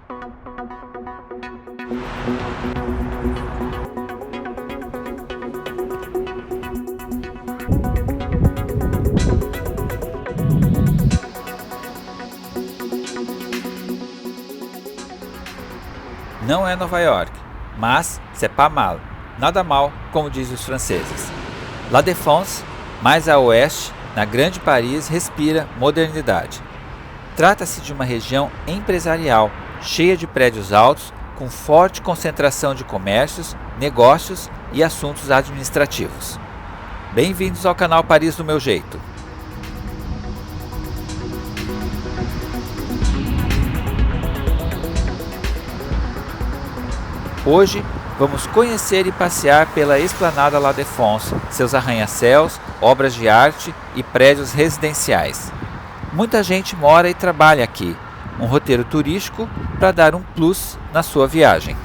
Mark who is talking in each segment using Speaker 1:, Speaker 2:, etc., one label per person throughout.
Speaker 1: Não é Nova York, mas c'est pas mal, nada mal, como dizem os franceses. La Défense, mais a oeste, na Grande Paris, respira modernidade. Trata-se de uma região empresarial, cheia de prédios altos, com forte concentração de comércios, negócios e assuntos administrativos. Bem-vindos ao canal Paris do Meu Jeito. Hoje vamos conhecer e passear pela Esplanada La Défense, seus arranha-céus, obras de arte e prédios residenciais. Muita gente mora e trabalha aqui, um roteiro turístico para dar um plus na sua viagem.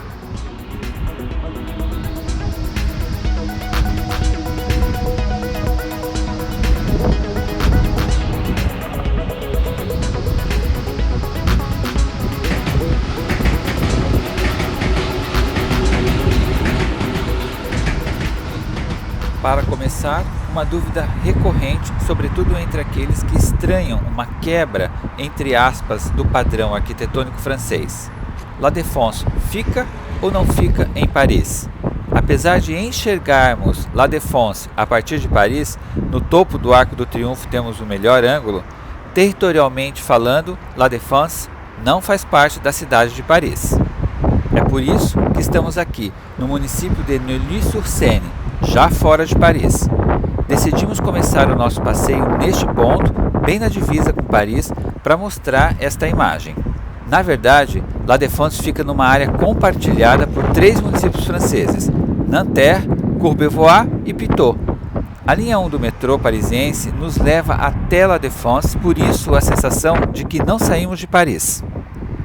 Speaker 1: Para começar, uma dúvida recorrente, sobretudo entre aqueles que estranham uma quebra, entre aspas, do padrão arquitetônico francês. La Défense fica ou não fica em Paris? Apesar de enxergarmos La Défense a partir de Paris, no topo do Arco do Triunfo temos o melhor ângulo, territorialmente falando, La Défense não faz parte da cidade de Paris. É por isso que estamos aqui, no município de Neuilly-sur-Seine, já fora de Paris. Decidimos começar o nosso passeio neste ponto, bem na divisa com Paris, para mostrar esta imagem. Na verdade, La Défense fica numa área compartilhada por 3 municípios franceses, Nanterre, Courbevoie e Pitot. A linha 1 do metrô parisiense nos leva até La Défense, por isso a sensação de que não saímos de Paris.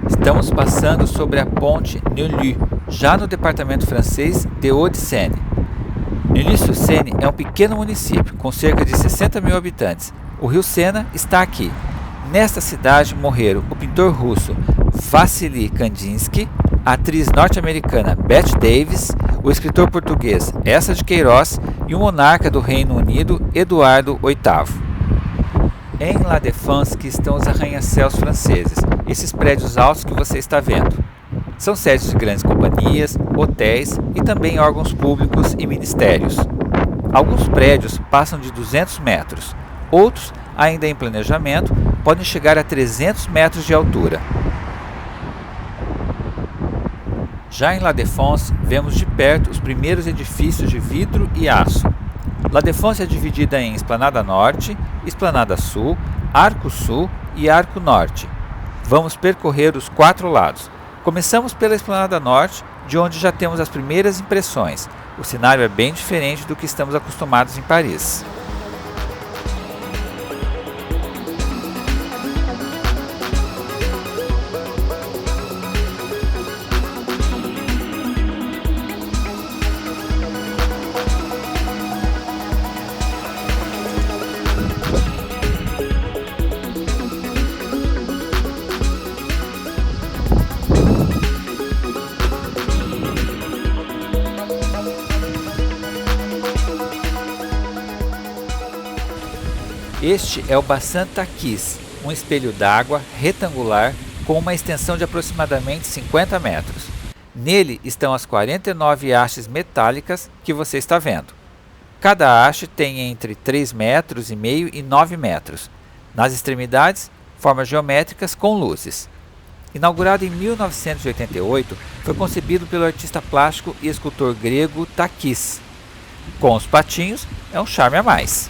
Speaker 1: Estamos passando sobre a ponte Neuilly, já no departamento francês de Hauts-de-Seine. Neuilly-sur-Seine é um pequeno município com cerca de 60 mil habitantes. O rio Sena está aqui. Nesta cidade morreram o pintor russo Vassily Kandinsky, a atriz norte-americana Bette Davis, o escritor português Eça de Queiroz e o monarca do Reino Unido Eduardo VIII. É em La Défense que estão os arranha-céus franceses, esses prédios altos que você está vendo. São sedes de grandes companhias, hotéis e também órgãos públicos e ministérios. Alguns prédios passam de 200 metros, outros, ainda em planejamento, podem chegar a 300 metros de altura. Já em La Défense, vemos de perto os primeiros edifícios de vidro e aço. La Défense é dividida em Esplanada Norte, Esplanada Sul, Arco Sul e Arco Norte. Vamos percorrer os 4 lados. Começamos pela Esplanada Norte, de onde já temos as primeiras impressões. O cenário é bem diferente do que estamos acostumados em Paris. Este é o Bassin Taquis, um espelho d'água retangular com uma extensão de aproximadamente 50 metros. Nele estão as 49 hastes metálicas que você está vendo. Cada haste tem entre 3,5 metros e 9 metros. Nas extremidades, formas geométricas com luzes. Inaugurado em 1988, foi concebido pelo artista plástico e escultor grego Takis. Com os patinhos, é um charme a mais.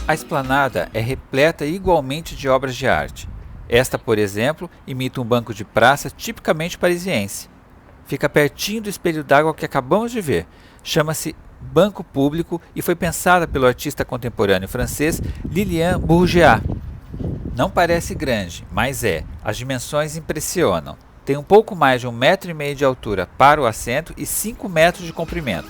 Speaker 1: A esplanada é repleta igualmente de obras de arte. Esta, por exemplo, imita um banco de praça tipicamente parisiense. Fica pertinho do espelho d'água que acabamos de ver. Chama-se Banco Público e foi pensada pelo artista contemporâneo francês Lilian Bourgeat. Não parece grande, mas é. As dimensões impressionam. Tem um pouco mais de 1,5 m de altura para o assento e 5 metros de comprimento.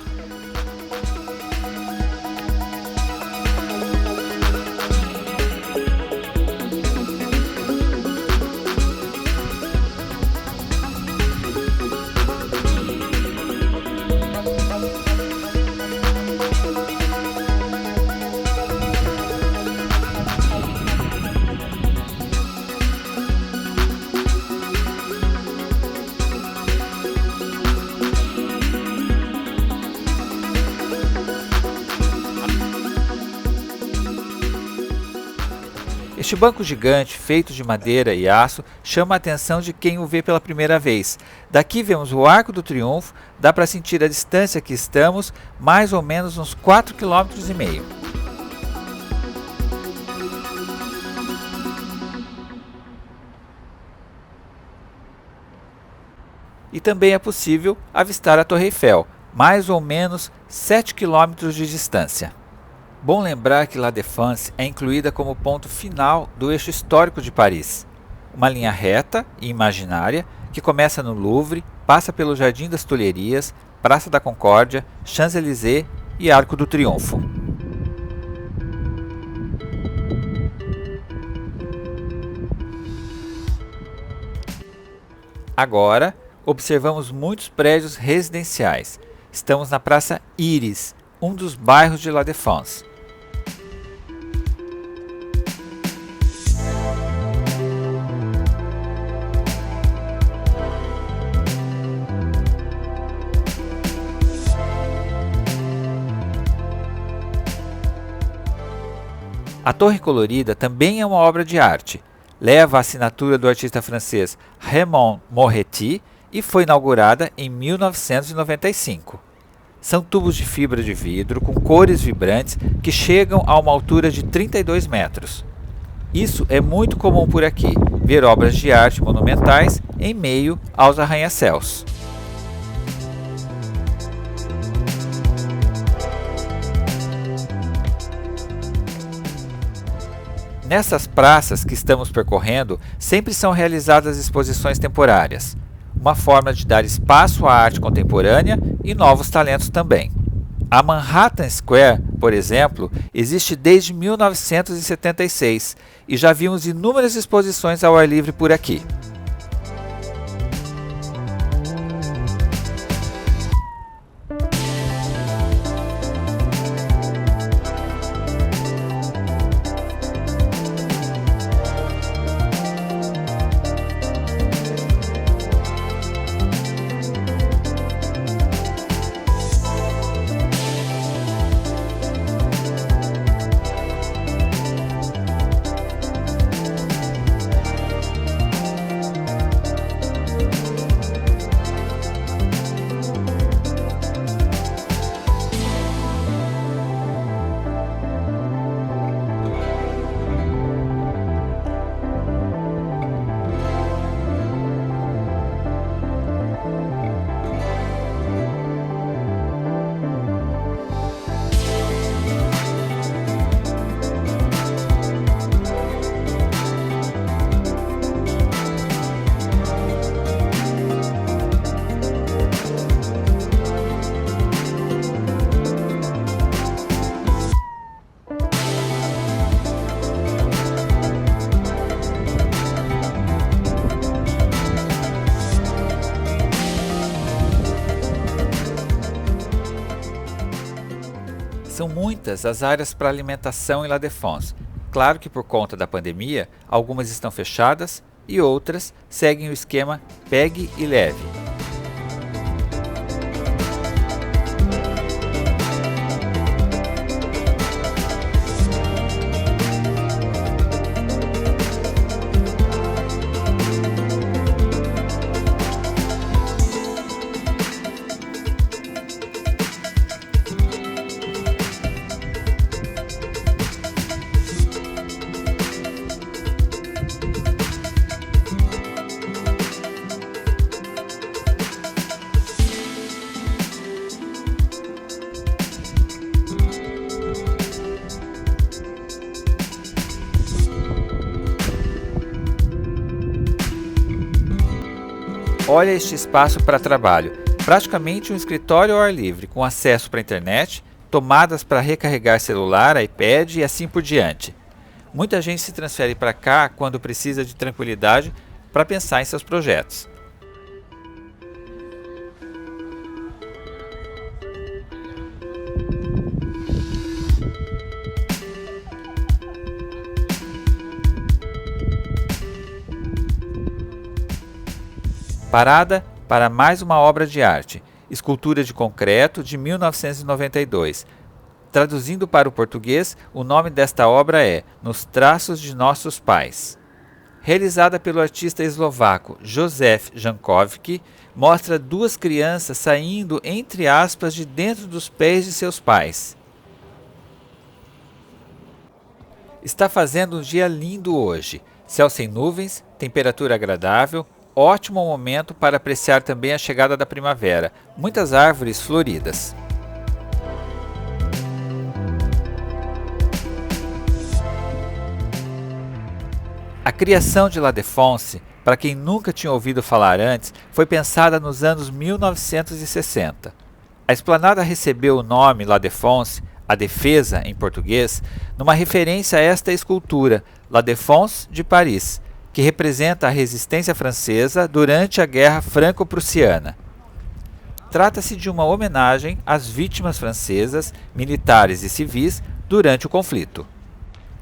Speaker 1: Este banco gigante, feito de madeira e aço, chama a atenção de quem o vê pela primeira vez. Daqui vemos o Arco do Triunfo, dá para sentir a distância que estamos, mais ou menos uns 4,5 km. E também é possível avistar a Torre Eiffel, mais ou menos 7 km de distância. Bom lembrar que La Défense é incluída como ponto final do eixo histórico de Paris. Uma linha reta e imaginária que começa no Louvre, passa pelo Jardim das Tulherias, Praça da Concórdia, Champs-Élysées e Arco do Triunfo. Agora, observamos muitos prédios residenciais. Estamos na Praça Iris, um dos bairros de La Défense. A Torre Colorida também é uma obra de arte. Leva a assinatura do artista francês Raymond Moretti e foi inaugurada em 1995. São tubos de fibra de vidro com cores vibrantes que chegam a uma altura de 32 metros. Isso é muito comum por aqui, ver obras de arte monumentais em meio aos arranha-céus. Nessas praças que estamos percorrendo, sempre são realizadas exposições temporárias, uma forma de dar espaço à arte contemporânea e novos talentos também. A Manhattan Square, por exemplo, existe desde 1976 e já vimos inúmeras exposições ao ar livre por aqui. São muitas as áreas para alimentação em La Défense. Claro que por conta da pandemia, algumas estão fechadas e outras seguem o esquema pegue e leve. Olha este espaço para trabalho, praticamente um escritório ao ar livre, com acesso para a internet, tomadas para recarregar celular, iPad e assim por diante. Muita gente se transfere para cá quando precisa de tranquilidade para pensar em seus projetos. Parada para mais uma obra de arte, escultura de concreto de 1992. Traduzindo para o português, o nome desta obra é Nos Traços de Nossos Pais. Realizada pelo artista eslovaco Józef Jankovic, mostra duas crianças saindo, entre aspas, de dentro dos pés de seus pais. Está fazendo um dia lindo hoje, céu sem nuvens, temperatura agradável, ótimo momento para apreciar também a chegada da primavera, muitas árvores floridas. A criação de La Défense, para quem nunca tinha ouvido falar antes, foi pensada nos anos 1960. A esplanada recebeu o nome La Défense, a defesa em português, numa referência a esta escultura, La Défense de Paris, que representa a resistência francesa durante a Guerra Franco-Prussiana. Trata-se de uma homenagem às vítimas francesas, militares e civis durante o conflito.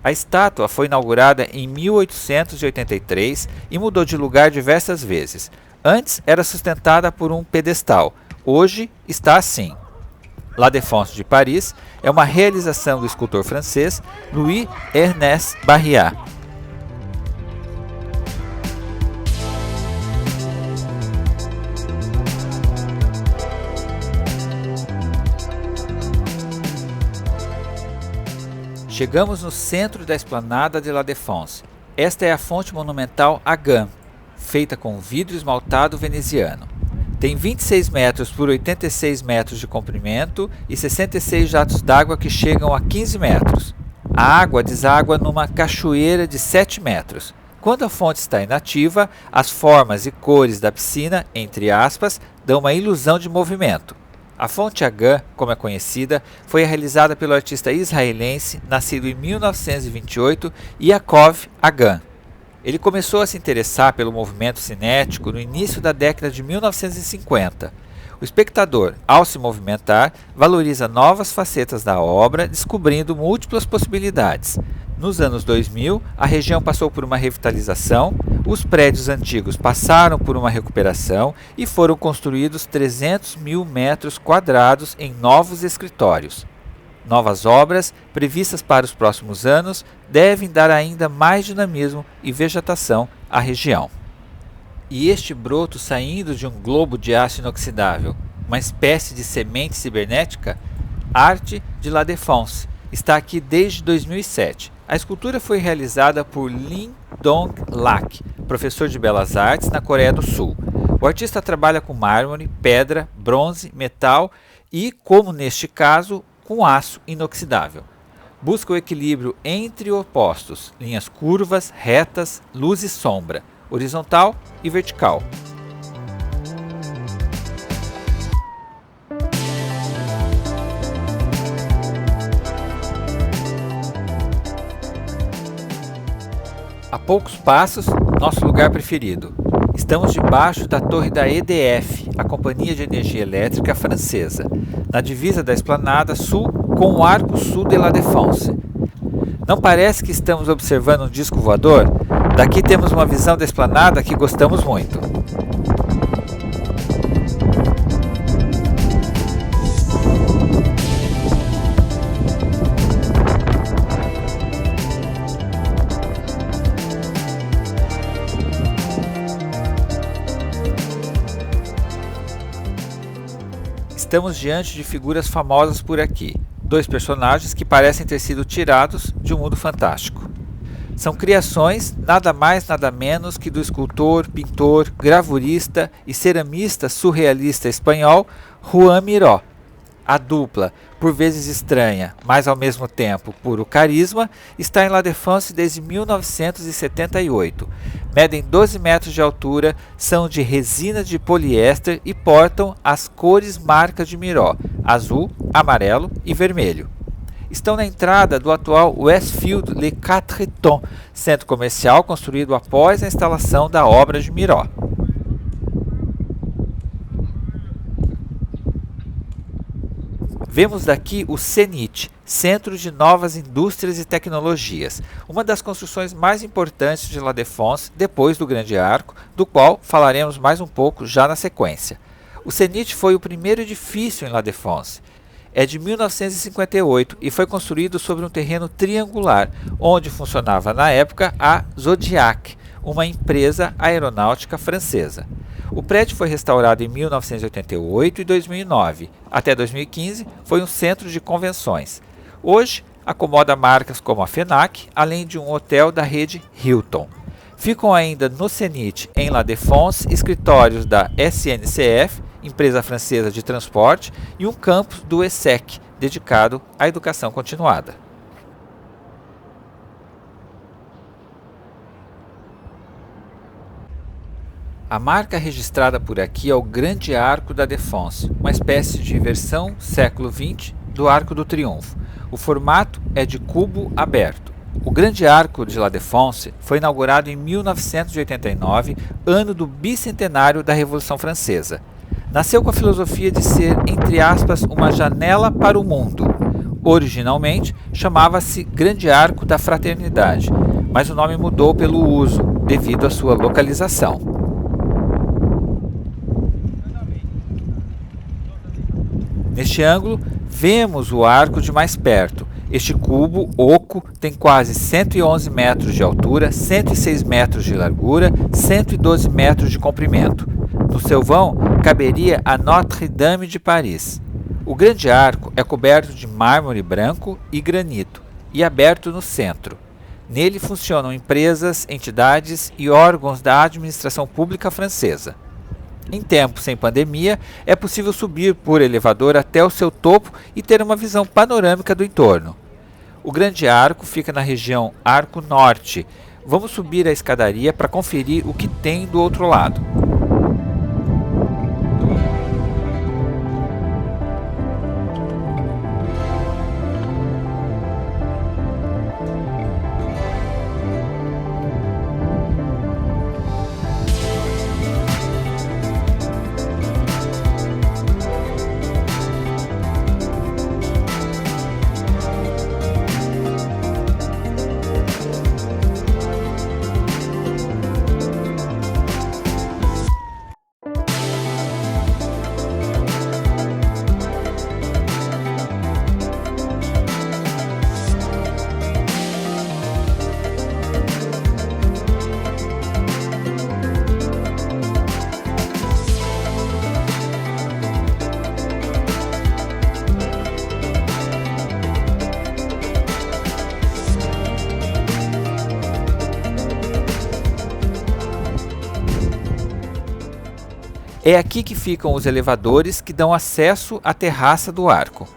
Speaker 1: A estátua foi inaugurada em 1883 e mudou de lugar diversas vezes. Antes era sustentada por um pedestal, hoje está assim. La Défense de Paris é uma realização do escultor francês Louis-Ernest Barriat. Chegamos no centro da esplanada de La Défense. Esta é a fonte monumental Agan, feita com vidro esmaltado veneziano. Tem 26 metros por 86 metros de comprimento e 66 jatos d'água que chegam a 15 metros. A água deságua numa cachoeira de 7 metros. Quando a fonte está inativa, as formas e cores da piscina, entre aspas, dão uma ilusão de movimento. A fonte Agan, como é conhecida, foi realizada pelo artista israelense nascido em 1928, Yaakov Agan. Ele começou a se interessar pelo movimento cinético no início da década de 1950. O espectador, ao se movimentar, valoriza novas facetas da obra, descobrindo múltiplas possibilidades. Nos anos 2000, a região passou por uma revitalização, os prédios antigos passaram por uma recuperação e foram construídos 300 mil metros quadrados em novos escritórios. Novas obras, previstas para os próximos anos, devem dar ainda mais dinamismo e vegetação à região. E este broto saindo de um globo de aço inoxidável, uma espécie de semente cibernética, arte de La Défense, está aqui desde 2007. A escultura foi realizada por Linh Dong Lak, professor de belas artes na Coreia do Sul. O artista trabalha com mármore, pedra, bronze, metal e, como neste caso, com aço inoxidável. Busca o equilíbrio entre opostos, linhas curvas, retas, luz e sombra, horizontal e vertical. A poucos passos, nosso lugar preferido. Estamos debaixo da torre da EDF, a Companhia de Energia Elétrica Francesa, na divisa da esplanada sul com o Arco Sul de La Défense. Não parece que estamos observando um disco voador? Daqui temos uma visão da esplanada que gostamos muito. Estamos diante de figuras famosas por aqui, dois personagens que parecem ter sido tirados de um mundo fantástico. São criações nada mais nada menos que do escultor, pintor, gravurista e ceramista surrealista espanhol Joan Miró. A dupla, por vezes estranha, mas ao mesmo tempo puro carisma, está em La Défense desde 1978. Medem 12 metros de altura, são de resina de poliéster e portam as cores marcas de Miró, azul, amarelo e vermelho. Estão na entrada do atual Westfield Les Quatre Temps, centro comercial construído após a instalação da obra de Miró. Vemos daqui o CENIT, Centro de Novas Indústrias e Tecnologias, uma das construções mais importantes de La Défense depois do Grande Arco, do qual falaremos mais um pouco já na sequência. O CENIT foi o primeiro edifício em La Défense. É de 1958 e foi construído sobre um terreno triangular, onde funcionava na época a Zodiac, uma empresa aeronáutica francesa. O prédio foi restaurado em 1988 e 2009. Até 2015 foi um centro de convenções. Hoje acomoda marcas como a FENAC, além de um hotel da rede Hilton. Ficam ainda no CENIT, em La Défense, escritórios da SNCF, empresa francesa de transporte, e um campus do ESSEC, dedicado à educação continuada. A marca registrada por aqui é o Grande Arco da Défense, uma espécie de versão século XX do Arco do Triunfo. O formato é de cubo aberto. O Grande Arco de La Défense foi inaugurado em 1989, ano do bicentenário da Revolução Francesa. Nasceu com a filosofia de ser, entre aspas, uma janela para o mundo. Originalmente, chamava-se Grande Arco da Fraternidade, mas o nome mudou pelo uso, devido à sua localização. Neste ângulo, vemos o arco de mais perto. Este cubo oco tem quase 111 metros de altura, 106 metros de largura, 112 metros de comprimento. No seu vão, caberia a Notre-Dame de Paris. O Grande Arco é coberto de mármore branco e granito e aberto no centro. Nele funcionam empresas, entidades e órgãos da administração pública francesa. Em tempos sem pandemia, é possível subir por elevador até o seu topo e ter uma visão panorâmica do entorno. O Grande Arco fica na região Arco Norte. Vamos subir a escadaria para conferir o que tem do outro lado. É aqui que ficam os elevadores que dão acesso à terraça do arco.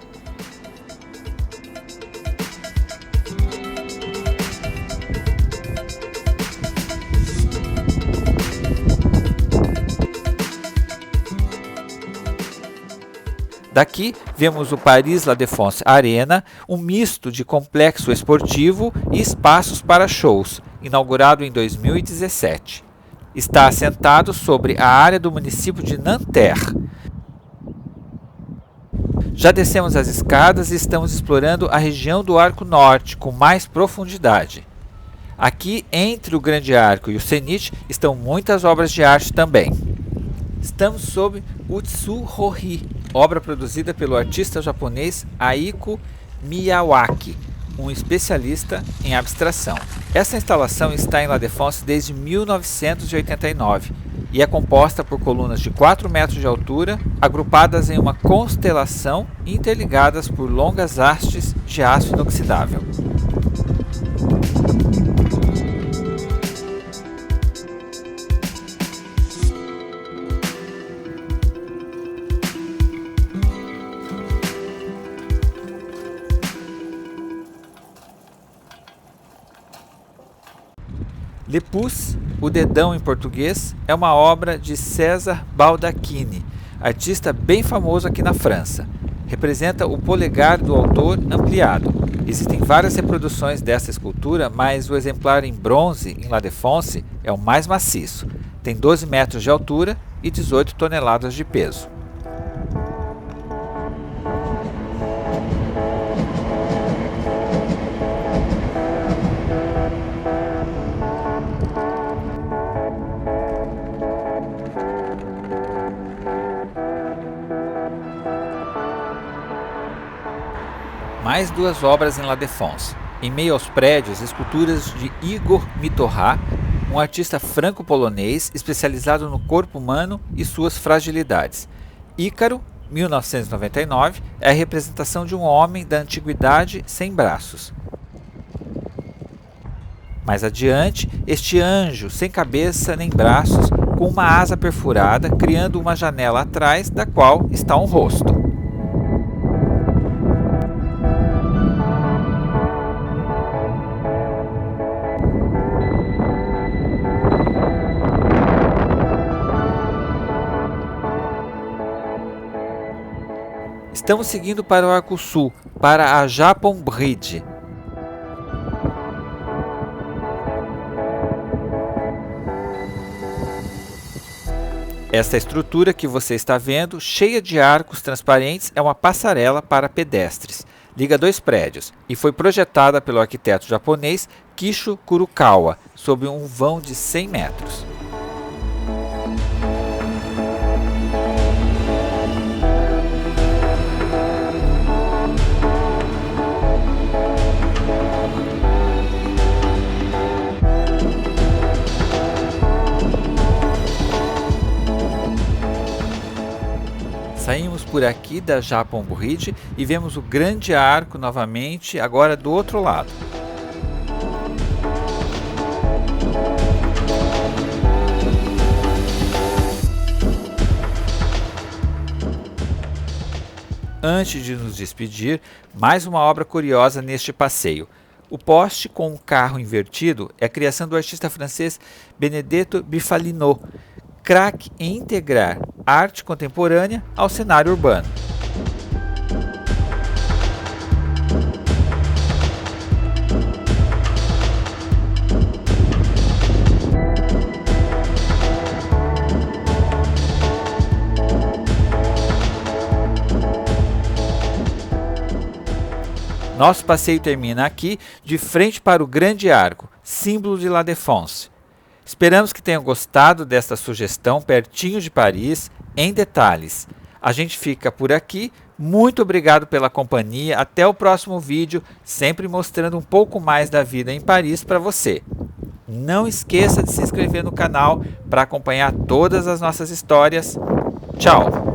Speaker 1: Daqui vemos o Paris La Défense Arena, um misto de complexo esportivo e espaços para shows, inaugurado em 2017. Está assentado sobre a área do município de Nanterre. Já descemos as escadas e estamos explorando a região do Arco Norte com mais profundidade. Aqui, entre o Grande Arco e o CENIT, estão muitas obras de arte também. Estamos sob Utsuhori, obra produzida pelo artista japonês Aiko Miyawaki, um especialista em abstração. Essa instalação está em La Défense desde 1989 e é composta por colunas de 4 metros de altura, agrupadas em uma constelação e interligadas por longas hastes de aço inoxidável. Le Pouce, o dedão em português, é uma obra de César Baldacchini, artista bem famoso aqui na França. Representa o polegar do autor ampliado. Existem várias reproduções dessa escultura, mas o exemplar em bronze, em La Défense, é o mais maciço. Tem 12 metros de altura e 18 toneladas de peso. Mais duas obras em La Défense. Em meio aos prédios, esculturas de Igor Mitoha, um artista franco-polonês especializado no corpo humano e suas fragilidades. Ícaro, 1999, é a representação de um homem da antiguidade sem braços. Mais adiante, este anjo sem cabeça nem braços, com uma asa perfurada, criando uma janela atrás da qual está um rosto. Estamos seguindo para o Arco Sul, para a Japon Bridge. Esta estrutura que você está vendo, cheia de arcos transparentes, é uma passarela para pedestres. Liga dois prédios e foi projetada pelo arquiteto japonês Kisho Kurokawa, sob um vão de 100 metros. Saímos por aqui da Japon Bridge e vemos o grande arco novamente, agora do outro lado. Antes de nos despedir, mais uma obra curiosa neste passeio. O poste com um carro invertido é a criação do artista francês Benedetto Bifalino, craque em integrar arte contemporânea ao cenário urbano. Nosso passeio termina aqui, de frente para o Grande Arco, símbolo de La Défense. Esperamos que tenham gostado desta sugestão pertinho de Paris, em detalhes. A gente fica por aqui, muito obrigado pela companhia, até o próximo vídeo, sempre mostrando um pouco mais da vida em Paris para você. Não esqueça de se inscrever no canal para acompanhar todas as nossas histórias. Tchau!